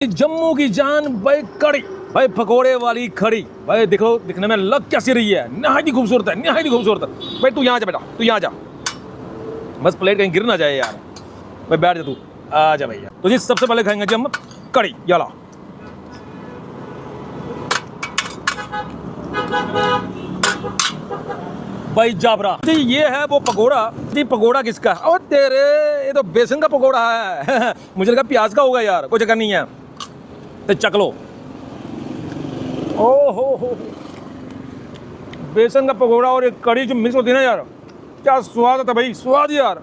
जम्मू की जान भाई कड़ी, भाई पकोड़े वाली खड़ी। भाई देखो दिखने में लग कैसी रही है, नहायत ही खूबसूरत है, नहायत ही खूबसूरत है। भाई तू यहाँ जा बेटा, तू यहाँ जा, बस प्लेट कहीं गिर ना जाए यार। भाई बैठ जा तू, आ जा भैया। तो जी सबसे पहले खाएंगे जी हम कड़ी। याला भाई जाबरा जी, ये है वो पकोड़ा जी। पकोड़ा किसका? और तेरे ये तो बेसन का पकोड़ा है मुझे लगा प्याज का होगा यार, कोई चक्कर नहीं है। तो चख लो। ओ हो, बेसन का पकोड़ा और एक कड़ी जो मिक्स होती है ना यार, क्या स्वाद आता भाई, स्वाद यार।